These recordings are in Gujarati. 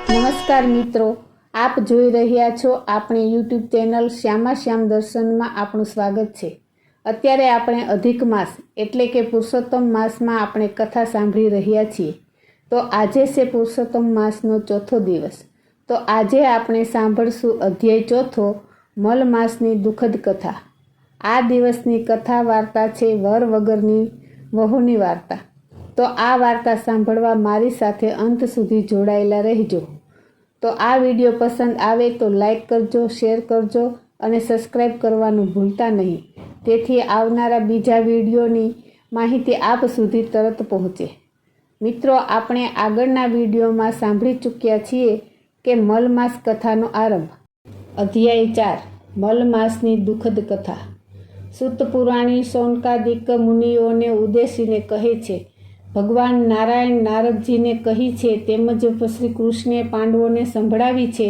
નમસ્કાર મિત્રો, આપ જોઈ રહ્યા છો આપણી યુટ્યુબ ચેનલ શ્યામા શ્યામ દર્શનમાં આપનું સ્વાગત છે। અત્યારે આપણે અધિક માસ એટલે કે પુરુષોત્તમ માસમાં આપણે કથા સાંભળી રહ્યા છીએ। તો આજે છે પુરુષોત્તમ માસનો ચોથો દિવસ। તો આજે આપણે સાંભળશું અધ્યાય ચોથો, મલ માસની દુઃખદ કથા। આ દિવસની કથા વાર્તા છે વર વગરની વહુની વાર્તા। તો આ વાર્તા સાંભળવા મારી સાથે અંત સુધી જોડાયેલા રહેજો। તો આ વિડીયો પસંદ આવે તો લાઈક કરજો, શેર કરજો અને સબસ્ક્રાઈબ કરવાનું ભૂલતા નહીં, તેથી આવનારા બીજા વિડીયોની માહિતી આપ સુધી તરત પહોંચે। મિત્રો, આપણે આગળના વિડીયોમાં સાંભળી ચૂક્યા છીએ કે મલમાસ કથાનો આરંભ। અધ્યાય 4, મલમાસની દુઃખદ કથા। સૂત પુરાણી શૌનકાદિક મુનિઓને ઉદ્દેશીને કહે છે, ભગવાન નારાયણ નારદજીને કહી છે તેમજ શ્રી કૃષ્ણે પાંડવોને સંભળાવી છે,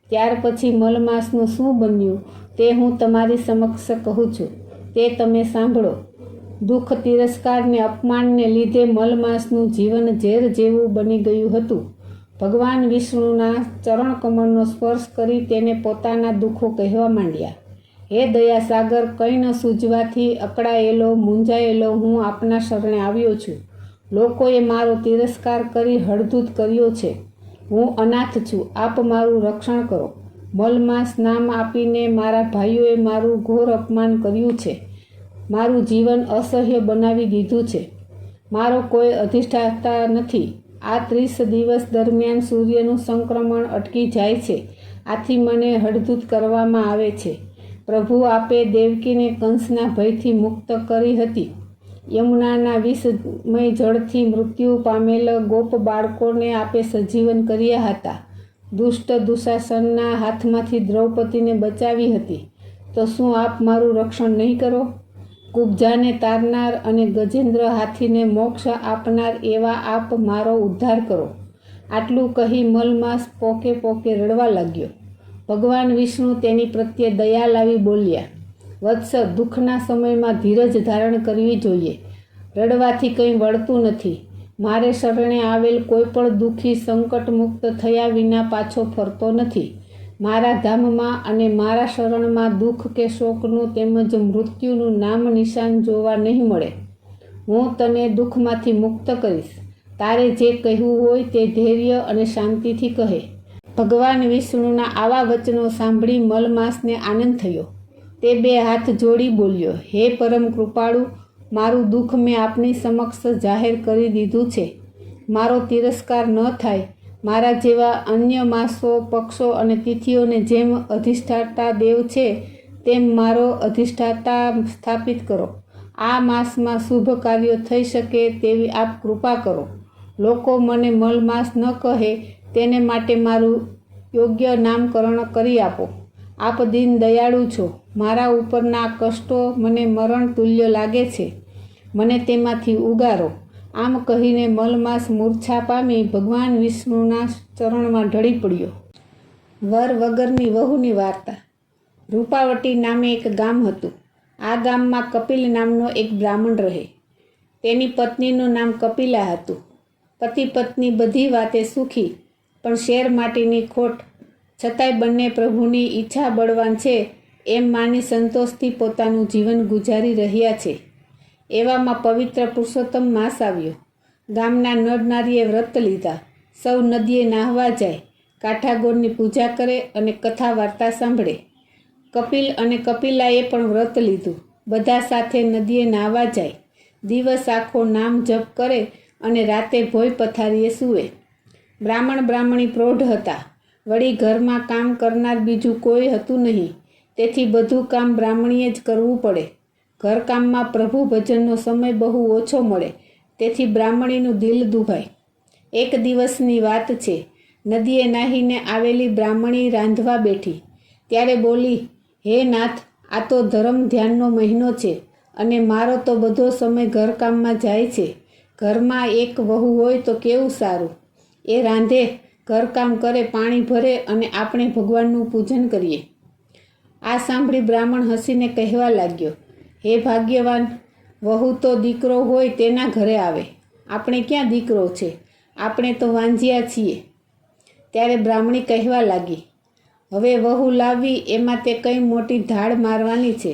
ત્યાર પછી મલમાસનું શું બન્યું તે હું તમારી સમક્ષ કહું છું, તે તમે સાંભળો। દુઃખ, તિરસ્કારને અપમાનને લીધે મલમાસનું જીવન ઝેર જેવું બની ગયું હતું। ભગવાન વિષ્ણુના ચરણકમળનો સ્પર્શ કરી તેને પોતાના દુઃખો કહેવા માંડ્યા। હે દયાસાગર, કંઈ ન સૂઝવાથી અકળાયેલો મૂંઝાયેલો હું આપના શરણે આવ્યો છું। લોકોએ મારો તિરસ્કાર કરી હળધૂત કર્યો છે। હું અનાથ છું, આપ મારું રક્ષણ કરો। મલમાસ નામ આપીને મારા ભાઈઓએ મારું ઘોર અપમાન કર્યું છે, મારું જીવન અસહ્ય બનાવી દીધું છે। મારો કોઈ અધિષ્ઠાતા નથી। આ 30 દિવસ દરમિયાન સૂર્યનું સંક્રમણ અટકી જાય છે, આથી મને હળધૂત કરવામાં આવે છે। પ્રભુ, આપે દેવકીને કંસના ભયથી મુક્ત કરી હતી। યમુનાના વિષમય જળથી મૃત્યુ પામેલ ગોપ બાળકોને આપે સજીવન કર્યા હતા। દુષ્ટ દુશાસનના હાથમાંથી દ્રૌપદીને બચાવી હતી, તો શું આપ મારું રક્ષણ નહીં કરો? કુબ્જાને તારનાર અને ગજેન્દ્ર હાથીને મોક્ષ આપનાર એવા આપ મારો ઉદ્ધાર કરો। આટલું કહી મલમાસ પોકે પોકે રડવા લાગ્યો। ભગવાન વિષ્ણુ તેની પ્રત્યે દયા લાવી બોલ્યા, વત્સ, દુઃખના સમયમાં ધીરજ ધારણ કરવી જોઈએ। રડવાથી કંઈ વળતું નથી। મારે શરણે આવેલ કોઈ પણ દુઃખી સંકટ મુક્ત થયા વિના પાછો ફરતો નથી। મારા ધામમાં અને મારા શરણમાં દુઃખ કે શોકનું તેમજ મૃત્યુનું નામ નિશાન જોવા નહીં મળે। હું તને દુઃખમાંથી મુક્ત કરીશ। તારે જે કહેવું હોય તે ધૈર્ય અને શાંતિથી કહે। ભગવાન વિષ્ણુના આવા વચનો સાંભળી મલમાસને આનંદ થયો। તે 2 હાથ જોડી બોલ્યો, હે પરમ કૃપાળુ, મારું દુઃખ મેં આપની સમક્ષ જાહેર કરી દીધું છે। મારો તિરસ્કાર ન થાય। મારા જેવા અન્ય માસો, પક્ષો અને તિથિઓને જેમ અધિષ્ઠાતા દેવ છે, તેમ મારો અધિષ્ઠાતા સ્થાપિત કરો। આ માસમાં શુભ કાર્યો થઈ શકે તેવી આપ કૃપા કરો। લોકો મને મલમાસ ન કહે તેને માટે મારું યોગ્ય નામકરણ કરી આપો। આપ દીન દયાળુ છો। મારા ઉપરના કષ્ટો મને મરણ તુલ્ય લાગે છે, મને તેમાંથી ઉગારો। આમ કહીને મલમાસ મૂર્છા પામી ભગવાન વિષ્ણુના ચરણમાં ઢળી પડ્યો। વર વગરની વહુની વાર્તા। રૂપાવટી નામે એક ગામ હતું। આ ગામમાં કપિલ નામનો એક બ્રાહ્મણ રહે। તેની પત્નીનું નામ કપિલા હતું। પતિ પત્ની બધી વાતે સુખી, પણ શેર માટેની ખોટ, છતાંય બંને પ્રભુની ઈચ્છા બળવાન છે એમ માની સંતોષથી પોતાનું જીવન ગુજારી રહ્યા છે। એવામાં પવિત્ર પુરુષોત્તમ માસ આવ્યો। ગામના નર નારીએ વ્રત લીધા। સૌ નદીએ નાહવા જાય, કાંઠાગોરની પૂજા કરે અને કથા વાર્તા સાંભળે। કપિલ અને કપિલાએ પણ વ્રત લીધું। બધા સાથે નદીએ નાહવા જાય, દિવસ આખો નામ જપ કરે અને રાતે ભોય પથારીએ સૂવે। બ્રાહ્મણ બ્રાહ્મણી પ્રૌઢ હતા, વળી ઘરમાં કામ કરનાર બીજું કોઈ હતું નહીં, તેથી બધું કામ બ્રાહ્મણીએ જ કરવું પડે। ઘરકામમાં પ્રભુ ભજનનો સમય બહુ ઓછો મળે, તેથી બ્રાહ્મણીનું દિલ દુભાય। એક દિવસની વાત છે, નદીએ નાહીને આવેલી બ્રાહ્મણી રાંધવા બેઠી, ત્યારે બોલી, હે નાથ, આ તો ધર્મ ધ્યાનનો મહિનો છે અને મારો તો બધો સમય ઘરકામમાં જાય છે। ઘરમાં એક વહુ હોય તો કેવું સારું, એ રાંધે, ઘરકામ કરે, પાણી ભરે અને આપણે ભગવાનનું પૂજન કરીએ। આ સાંભળી બ્રાહ્મણ હસીને કહેવા લાગ્યો, હે ભાગ્યવાન, વહુ તો દીકરો હોય તેના ઘરે આવે, આપણે ક્યાં દીકરો છે, આપણે તો વાંજિયા છીએ। ત્યારે બ્રાહ્મણી કહેવા લાગી, હવે વહુ લાવવી એમાં તે કઈ મોટી ધાડ મારવાની છે.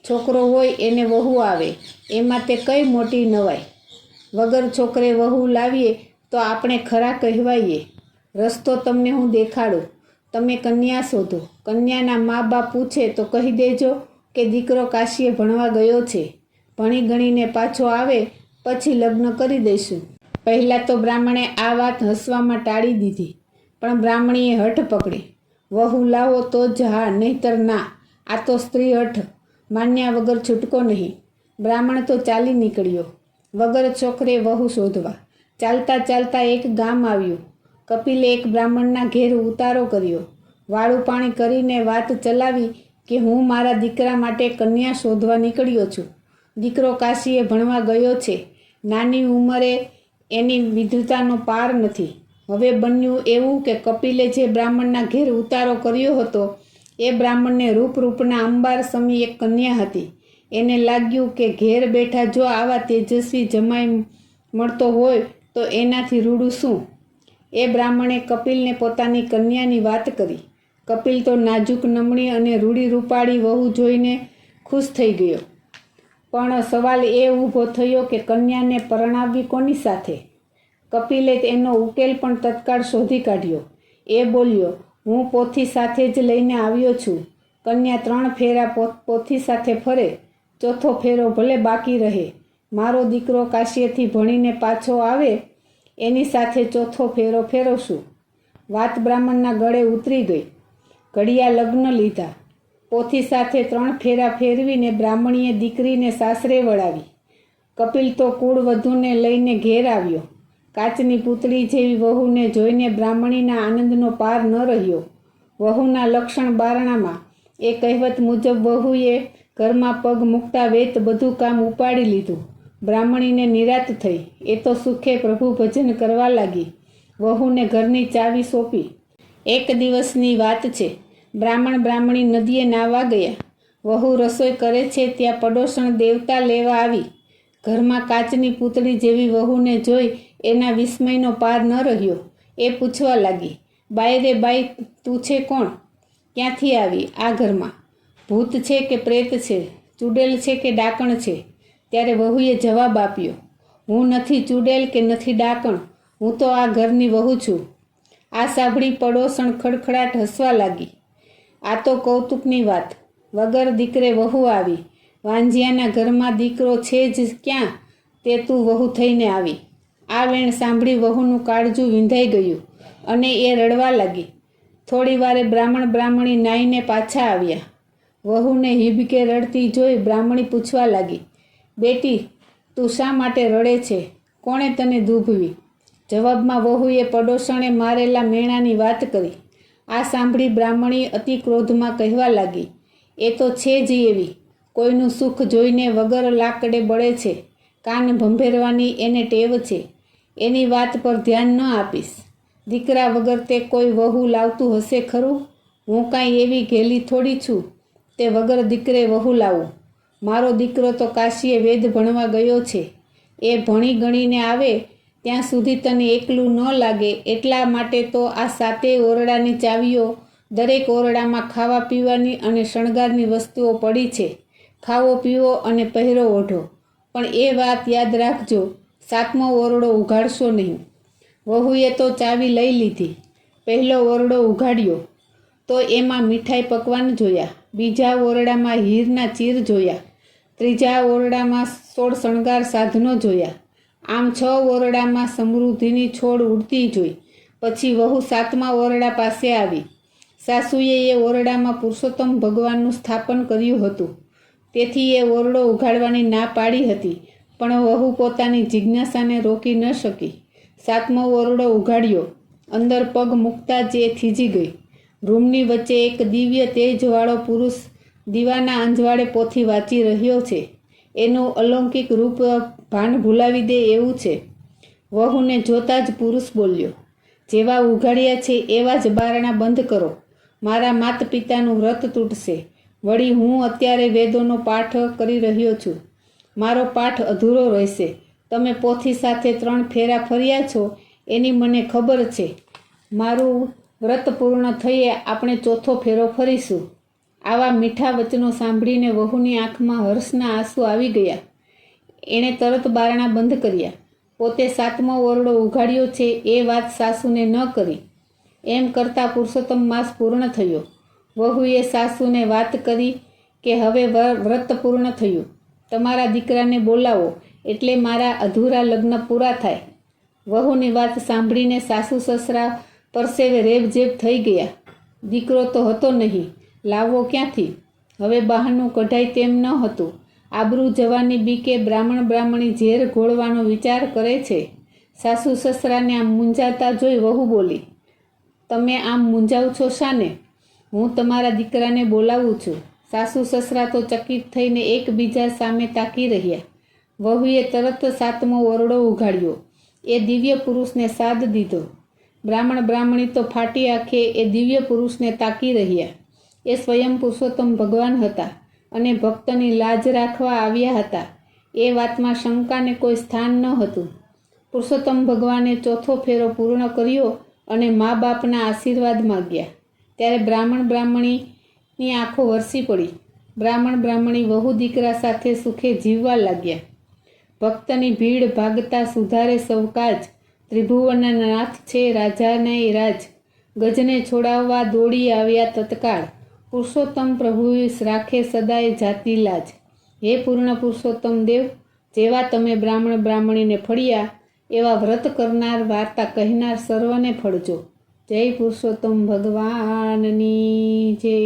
છોકરો હોય એને વહુ આવે એમાં તે કઈ મોટી નવાઈ. વગર છોકરે વહુ લાવીએ તો આપણે ખરા કહેવાઈએ. રસ્તો તમને હું દેખાડું, તમે કન્યા શોધો. કન્યાના મા બાપ પૂછે તો કહી દેજો કે દીકરો કાશીએ ભણવા ગયો છે, ભણી ગણીને પાછો આવે પછી લગ્ન કરી દઈશું. પહેલાં તો બ્રાહ્મણે આ વાત હસવામાં ટાળી દીધી, પણ બ્રાહ્મણીએ હઠ પકડી. વહુ લાવો તો જ હા, નહીતર ના. આ તો સ્ત્રી હઠ, માન્યા વગર છૂટકો નહીં. બ્રાહ્મણ તો ચાલી નીકળ્યો વગર છોકરે વહુ શોધવા. ચાલતા ચાલતા એક ગામ આવ્યું. કપિલે એક બ્રાહ્મણના ઘેર ઉતારો કર્યો. વાળું પાણી કરીને વાત ચલાવી કે હું મારા દીકરા માટે કન્યા શોધવા નીકળ્યો છું. દીકરો કાશીએ ભણવા ગયો છે. નાની ઉંમરે એની વિદ્વતાનો પાર નથી. હવે બન્યું એવું કે કપિલે જે બ્રાહ્મણના ઘેર ઉતારો કર્યો હતો એ બ્રાહ્મણને રૂપના અંબાર સમી એક કન્યા હતી. એને લાગ્યું કે ઘેર બેઠા જો આવા તેજસ્વી જમાઈ મળતો હોય તો એનાથી રૂડું શું. એ બ્રાહ્મણે કપિલને પોતાની કન્યાની વાત કરી. કપિલ તો નાજુક નમણી અને રૂડી રૂપાળી વહુ જોઈને ખુશ થઈ ગયો. પણ સવાલ એ ઊભો થયો કે કન્યાને પરણાવવી કોની સાથે. કપિલે એનો ઉકેલ પણ તત્કાળ શોધી કાઢ્યો. એ બોલ્યો, હું પોથી સાથે જ લઈને આવ્યો છું. કન્યા 3 ફેરા પોથી સાથે ફરે, ચોથો ફેરો ભલે બાકી રહે. મારો દીકરો કાશીએથી ભણીને પાછો આવે એની સાથે ચોથો ફેરો ફેરવશું. વાત બ્રાહ્મણના ગળે ઉતરી ગઈ. ઘડિયા લગ્ન લીધા. પોથી સાથે 3 ફેરા ફેરવીને બ્રાહ્મણીએ દીકરીને સાસરે વળાવી. કપિલ તો કુળવધૂને લઈને ઘેર આવ્યો. કાચની પૂતળી જેવી વહુને જોઈને બ્રાહ્મણીના આનંદનો પાર ન રહ્યો. વહુના લક્ષણ બારણામાં. એ કહેવત મુજબ વહુએ ઘરમાં પગ મૂકતા વેત બધું કામ ઉપાડી લીધું. બ્રાહ્મણીને નિરાત થઈ. એ તો સુખે પ્રભુ ભજન કરવા લાગી. વહુને ઘરની ચાવી સોંપી. એક દિવસની વાત છે. બ્રાહ્મણી નદીએ નાહવા ગયા. વહુ રસોઈ કરે છે ત્યાં પડોશણ દેવતા લેવા આવી. ઘરમાં કાચની પૂતળી જેવી વહુને જોઈ એના વિસ્મયનો પાર ન રહ્યો. એ પૂછવા લાગી, બાઈ રે બાઈ, તું છે કોણ? ક્યાંથી આવી આ ઘરમાં? ભૂત છે કે પ્રેત છે? ચૂડેલ છે કે ડાકણ છે? ત્યારે વહુએ જવાબ આપ્યો, હું નથી ચૂડેલ કે નથી ડાકણ, હું તો આ ઘરની વહુ છું. આ સાંભળી પડોશણ ખડખડાટ હસવા લાગી. આ તો કૌતુકની વાત. વગર દીકરે વહુ આવી. વાંજિયાના ઘરમાં દીકરો છે જ ક્યાં તે તું વહુ થઈને આવી. આ વેણ સાંભળી વહુનું કાળજું વિંધાઈ ગયું અને એ રડવા લાગી. થોડી વારે બ્રાહ્મણી નાઈને પાછા આવ્યા. વહુને હિબકે રડતી જોઈ બ્રાહ્મણી પૂછવા લાગી, બેટી, તું શા માટે રડે છે? કોણે તને દૂભવી? જવાબમાં વહુએ પડોશણે મારેલા મેણાની વાત કરી. આ સાંભળી બ્રાહ્મણી અતિ ક્રોધમાં કહેવા લાગી, એ તો છે જ એવી, કોઈનું સુખ જોઈને વગર લાકડે બળે છે. કાન ભંભેરવાની એને ટેવ છે. એની વાત પર ધ્યાન ન આપીશ. દીકરા વગર તે કોઈ વહુ લાવતું હશે ખરું? હું કાંઈ એવી ઘેલી થોડી છું તે વગર દીકરે વહુ લાવું. મારો દીકરો તો કાશીએ વેદ ભણવા ગયો છે. એ ભણી ગણીને આવે ત્યાં સુધી તને એકલું ન લાગે એટલા માટે તો આ 7 ઓરડાની ચાવીઓ, દરેક ઓરડામાં ખાવા પીવાની અને શણગારની વસ્તુઓ પડી છે. ખાવો પીવો અને પહેરો ઓઢો. પણ એ વાત યાદ રાખજો, 7મો ઓરડો ઉઘાડશો નહીં. વહુએ તો ચાવી લઈ લીધી. પહેલો ઓરડો ઉઘાડ્યો તો એમાં મીઠાઈ પકવાન જોયા. બીજા ઓરડામાં હીરના ચીર જોયા. ત્રીજા ઓરડામાં 16 શણગાર સાધનો જોયા. આમ 6 ઓરડામાં સમૃદ્ધિની છોડ ઉડતી જોઈ. પછી વહુ 7મા ઓરડા પાસે આવી. સાસુએ એ ઓરડામાં પુરુષોત્તમ ભગવાનનું સ્થાપન કર્યું હતું. તેથી એ ઓરડો ઉઘાડવાની ના પાડી હતી, પણ વહુ પોતાની જિજ્ઞાસાને રોકી ન શકી. 7મો ઓરડો ઉઘાડ્યો. અંદર પગ મૂકતા જ એ થીજી ગઈ. રૂમની વચ્ચે એક દિવ્ય તેજવાળો પુરુષ દીવાના અંજવાળે પોથી વાંચી રહ્યો છે. એનું અલૌકિક રૂપ ભાન ભૂલાવી દે એવું છે. વહુને જોતા જ પુરુષ બોલ્યો, જેવા ઉઘાડ્યા છે એવા જ બારણા બંધ કરો. મારા માત પિતાનું વ્રત તૂટશે. વળી હું અત્યારે વેદોનો પાઠ કરી રહ્યો છું. મારો પાઠ અધૂરો રહેશે. તમે પોથી સાથે 3 ફેરા ફર્યા છો એની મને ખબર છે. મારું વ્રત પૂર્ણ થઈએ આપણે ચોથો ફેરો ફરીશું. આવા મીઠા વચનો સાંભળીને વહુની આંખમાં હર્ષના આંસુ આવી ગયા. એણે તરત બારણા બંધ કર્યા. પોતે 7મો ઓરડો ઉઘાડ્યો છે એ વાત સાસુને ન કરી. એમ કરતાં પુરુષોત્તમ માસ પૂર્ણ થયો. વહુએ સાસુને વાત કરી કે હવે વ્રત પૂર્ણ થયું. તમારા દીકરાને બોલાવો એટલે મારા અધૂરા લગ્ન પૂરા થાય. વહુની વાત સાંભળીને સાસુ સસરા પરસેવે રેબઝેબ થઈ ગયા. દીકરો તો હતો નહીં, લાવવો ક્યાંથી? હવે બહાનું કઢાય તેમ ન હતું. આબરૂ જવાની બીકે બ્રાહ્મણી ઝેર ઘોળવાનો વિચાર કરે છે. સાસુ સસરાને આમ મૂંઝાતા જોઈ વહુ બોલી, તમે આમ મૂંઝાવ છો શાને? હું તમારા દીકરાને બોલાવું છું. સાસુ સસરા તો ચકિત થઈને એકબીજા સામે તાકી રહ્યા. વહુએ તરત 7મો ઓરડો ઉઘાડ્યો. એ દિવ્ય પુરુષને સાદ દીધો. બ્રાહ્મણી તો ફાટી આંખે એ દિવ્ય પુરુષને તાકી રહ્યા. એ સ્વયં પુરુષોત્તમ ભગવાન હતા અને ભક્તની લાજ રાખવા આવ્યા હતા. એ વાતમાં શંકાને કોઈ સ્થાન ન હતું. પુરુષોત્તમ ભગવાને ચોથો ફેરો પૂર્ણ કર્યો અને મા બાપના આશીર્વાદ માગ્યા. ત્યારે બ્રાહ્મણીની આંખો વરસી પડી. બ્રાહ્મણી વહુ દીકરા સાથે સુખે જીવવા લાગ્યા. ભક્તની ભીડ ભાગતા સુધારે સૌ કાજ. ત્રિભુવનના નાથ છે રાજાને રાજ. ગજને છોડાવવા દોડી આવ્યા તત્કાળ. પુરુષોત્તમ પ્રભુએ રાખે સદાય જાતિ લાજ. હે પૂર્ણ પુરુષોત્તમ દેવ, જેવા તમે બ્રાહ્મણીને ફળ્યા એવા વ્રત કરનાર વાર્તા કહેનાર સર્વને ફળજો. જય પુરુષોત્તમ ભગવાનની જય.